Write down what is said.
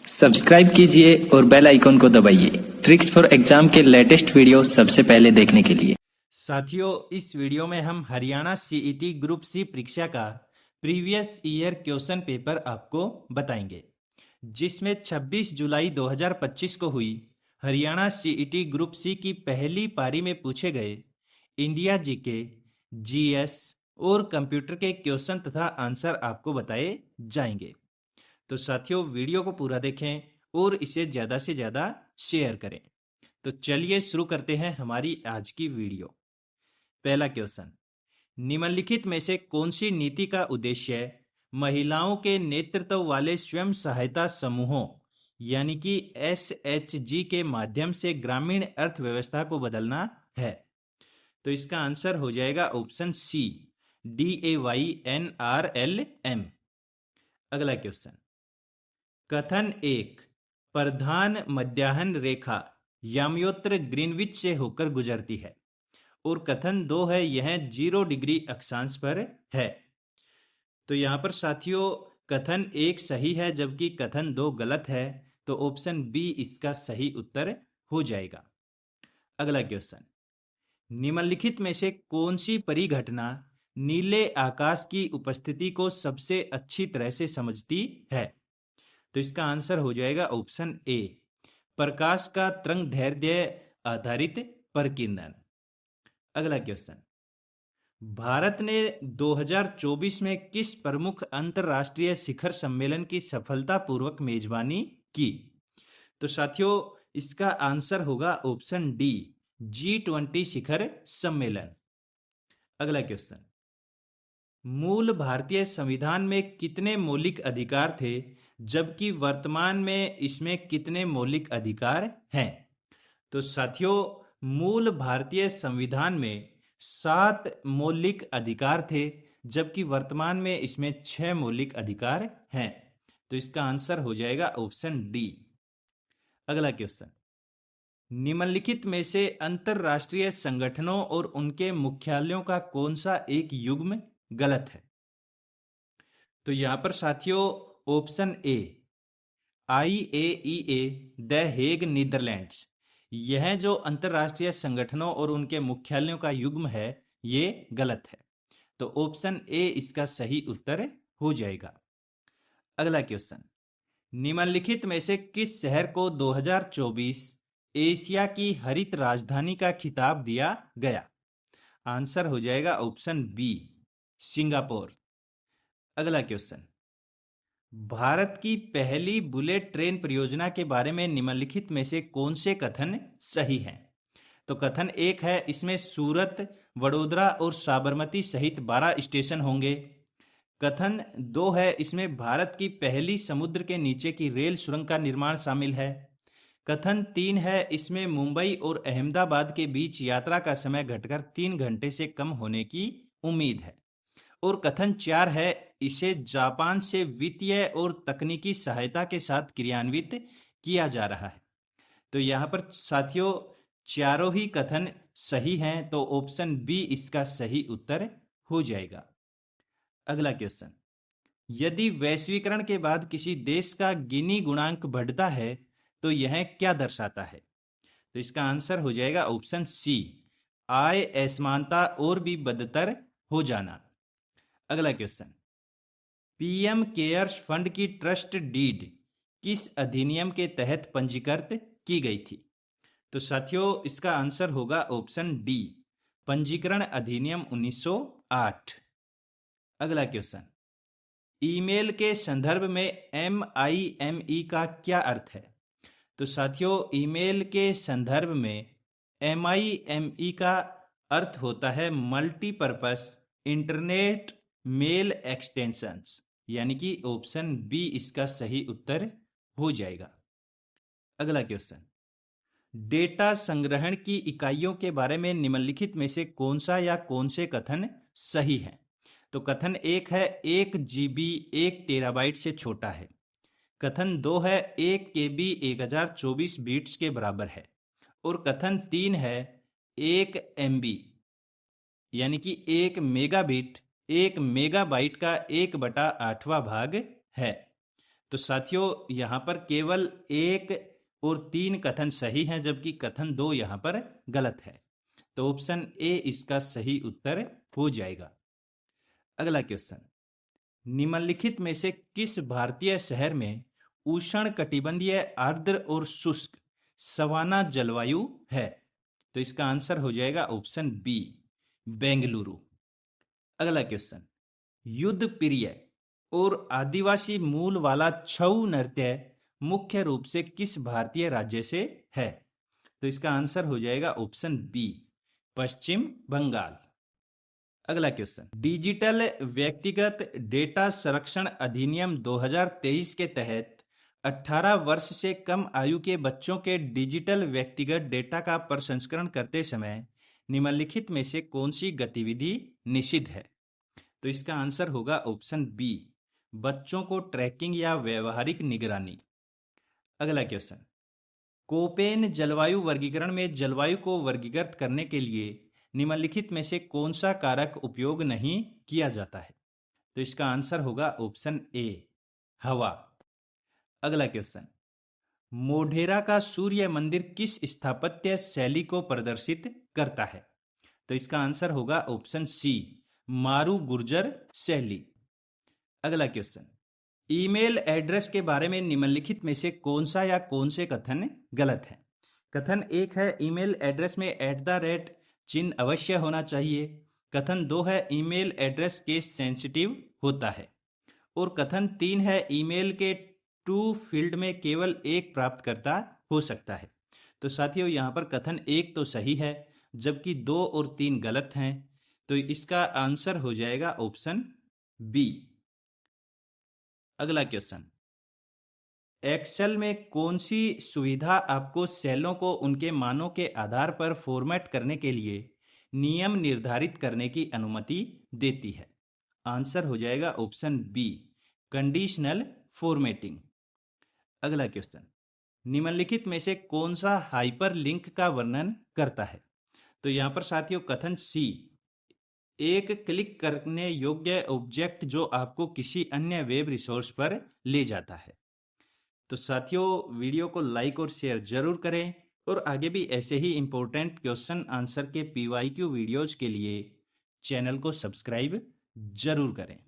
Subscribe कीजिए और bell icon को दबाइए ट्रिक्स फॉर एग्जाम के लेटेस्ट वीडियो सबसे पहले देखने के लिए। साथियों, इस वीडियो में हम हरियाणा सीईटी ग्रुप सी परीक्षा का प्रीवियस ईयर क्वेश्चन पेपर आपको बताएंगे, जिसमें 26 जुलाई 2025 को हुई हरियाणा सीईटी ग्रुप सी की पहली पारी में पूछे गए इंडिया जीके, जीएस और कंप्यूटर के क्वेश्चन तथा आंसर आपको बताए जाएंगे। तो साथियों, वीडियो को पूरा देखें और इसे ज़्यादा से ज़्यादा शेयर करें। तो चलिए शुरू करते हैं हमारी आज की वीडियो। पहला क्वेश्चन, निम्नलिखित में से कौन सी नीति का उद्देश्य महिलाओं के नेतृत्व वाले स्वयं सहायता समूहों यानी कि एसएचजी के माध्यम से ग्रामीण अर्थव्यवस्था को बदलना है? तो इसका आंसर हो जाएगा ऑप्शन सी, DAYNRLM। अगला क्वेश्चन, कथन एक, प्रधान मध्याह्न रेखा याम्योत्र ग्रीनविच से होकर गुजरती है, और कथन दो है यह 0 डिग्री अक्षांश पर है। तो यहां पर साथियों कथन एक सही है जबकि कथन दो गलत है, तो ऑप्शन बी इसका सही उत्तर हो जाएगा। अगला क्वेश्चन, निम्नलिखित में से कौन सी परिघटना नीले आकाश की उपस्थिति को सबसे अच्छी तरह से समझती है? तो इसका आंसर हो जाएगा ऑप्शन ए, प्रकाश का तरंग दैर्ध्य आधारित प्रकीर्णन। अगला क्वेश्चन, भारत ने 2024 में किस प्रमुख अंतरराष्ट्रीय शिखर सम्मेलन की सफलतापूर्वक मेजबानी की? तो साथियों इसका आंसर होगा ऑप्शन डी, G20 शिखर सम्मेलन। अगला क्वेश्चन, मूल भारतीय संविधान में कितने मौलिक अधिकार थे जबकि वर्तमान में इसमें कितने मौलिक अधिकार हैं? तो साथियों मूल भारतीय संविधान में 7 मौलिक अधिकार थे जबकि वर्तमान में इसमें 6 मौलिक अधिकार हैं। तो इसका आंसर हो जाएगा ऑप्शन डी। अगला क्वेश्चन, निम्नलिखित में से अंतरराष्ट्रीय संगठनों और उनके मुख्यालयों का कौन सा एक युग्म गलत है? तो यहां पर साथियों option A, IAEA the Hague Netherlands, यह जो अंतरराष्ट्रीय संगठनों और उनके मुख्यालयों का युग्म है ये गलत है। तो ऑप्शन ए इसका सही उत्तर हो जाएगा। अगला क्वेश्चन, निम्नलिखित में से किस शहर को 2024 एशिया की हरित राजधानी का खिताब दिया गया? आंसर हो जाएगा ऑप्शन बी, सिंगापुर। अगला क्वेश्चन, भारत की पहली बुलेट ट्रेन परियोजना के बारे में निम्नलिखित में से कौन से कथन सही हैं? तो कथन एक है इसमें सूरत, वडोदरा और साबरमती सहित 12 स्टेशन होंगे। कथन दो है इसमें भारत की पहली समुद्र के नीचे की रेल सुरंग का निर्माण शामिल है। कथन तीन है इसमें मुंबई और अहमदाबाद के बीच यात्रा का समय घटकर 3 घंटे से कम होने की उम्मीद है। और कथन चार है इसे जापान से वित्तीय और तकनीकी सहायता के साथ क्रियान्वित किया जा रहा है। तो यहाँ पर साथियों चारों ही कथन सही हैं, तो ऑप्शन बी इसका सही उत्तर हो जाएगा। अगला क्वेश्चन, यदि वैश्वीकरण के बाद किसी देश का गिनी गुणांक बढ़ता है तो यह क्या दर्शाता है? तो इसका आंसर हो जाएगा ऑप्शन सी, आय असमानता और भी बदतर हो जाना। अगला क्वेश्चन, पीएम केयर्स फंड की ट्रस्ट डीड किस अधिनियम के तहत पंजीकृत की गई थी? तो साथियों इसका आंसर होगा ऑप्शन डी, पंजीकरण अधिनियम 1908। अगला क्वेश्चन, ईमेल के संदर्भ में MIME का क्या अर्थ है? तो साथियों ईमेल के संदर्भ में MIME का अर्थ होता है मल्टीपर्पस इंटरनेट मेल एक्सटेंशंस, यानी कि ऑप्शन बी इसका सही उत्तर हो जाएगा। अगला क्वेश्चन, डेटा संग्रहण की इकाइयों के बारे में निम्नलिखित में से कौन सा या कौन से कथन सही है? तो कथन एक है 1 GB 1 टेराबाइट से छोटा है। कथन दो है 1 KB 1024 बीट्स के बराबर है। और कथन तीन है 1 MB यानी कि 1 मेगाबिट 1 मेगाबाइट का 1/8वां भाग है। तो साथियों यहाँ पर केवल 1 और 3 कथन सही हैं, जबकि कथन 2 यहाँ पर गलत है। तो ऑप्शन ए इसका सही उत्तर हो जाएगा। अगला क्वेश्चन, निम्नलिखित में से किस भारतीय शहर में उष्ण कटिबंधीय आर्द्र और शुष्क सवाना जलवायु है? तो इसका आंसर हो जाएगा ऑप्शन बी, बेंगलुरु। अगला क्वेश्चन, युद्ध प्रिय और आदिवासी मूल वाला छऊ नृत्य मुख्य रूप से किस भारतीय राज्य से है? तो इसका आंसर हो जाएगा ऑप्शन बी, पश्चिम बंगाल। अगला क्वेश्चन, डिजिटल व्यक्तिगत डेटा संरक्षण अधिनियम 2023 के तहत 18 वर्ष से कम आयु के बच्चों के डिजिटल व्यक्तिगत डेटा का प्रसंस्करण करते समय निम्नलिखित में से कौन सी गतिविधि निषिद्ध है? तो इसका आंसर होगा ऑप्शन बी, बच्चों को ट्रैकिंग या व्यवहारिक निगरानी। अगला क्वेश्चन, कोपेन जलवायु वर्गीकरण में जलवायु को वर्गीकृत करने के लिए निम्नलिखित में से कौन सा कारक उपयोग नहीं किया जाता है? तो इसका आंसर होगा ऑप्शन ए, हवा। अगला क्वेश्चन, मोढेरा का सूर्य मंदिर किस स्थापत्य शैली को प्रदर्शित करता है? तो इसका आंसर होगा ऑप्शन सी, मारू गुर्जर शैली। अगला क्वेश्चन, ईमेल एड्रेस के बारे में निम्नलिखित में से कौन सा या कौन से कथन गलत है? कथन 1 है ईमेल एड्रेस में @ चिन्ह अवश्य होना चाहिए। कथन 2 है ईमेल एड्रेस केस सेंसिटिव होता है। और कथन 3 है ईमेल के टू फील्ड में केवल एक प्राप्तकर्ता हो सकता है। तो साथियों यहाँ पर कथन 1 तो सही है, जबकि 2 और 3 गलत हैं। तो इसका आंसर हो जाएगा ऑप्शन बी। अगला क्वेश्चन, एक्सेल में कौन सी सुविधा आपको सेलों को उनके मानों के आधार पर फॉर्मेट करने के लिए नियम निर्धारित करने की अनुमति देती है? आंसर हो जाएगा ऑप्शन बी, कंडीशनल फॉर्मेटिंग। अगला क्वेश्चन, निम्नलिखित में से कौन सा हाइपरलिंक का वर्णन करता है? तो यहाँ पर साथियों कथन सी, एक क्लिक करने योग्य ऑब्जेक्ट जो आपको किसी अन्य वेब रिसोर्स पर ले जाता है। तो साथियों वीडियो को लाइक और शेयर जरूर करें और आगे भी ऐसे ही इंपॉर्टेंट क्वेश्चन आंसर के PYQ वीडियोज के लिए चैनल को सब्सक्राइब जरूर करें।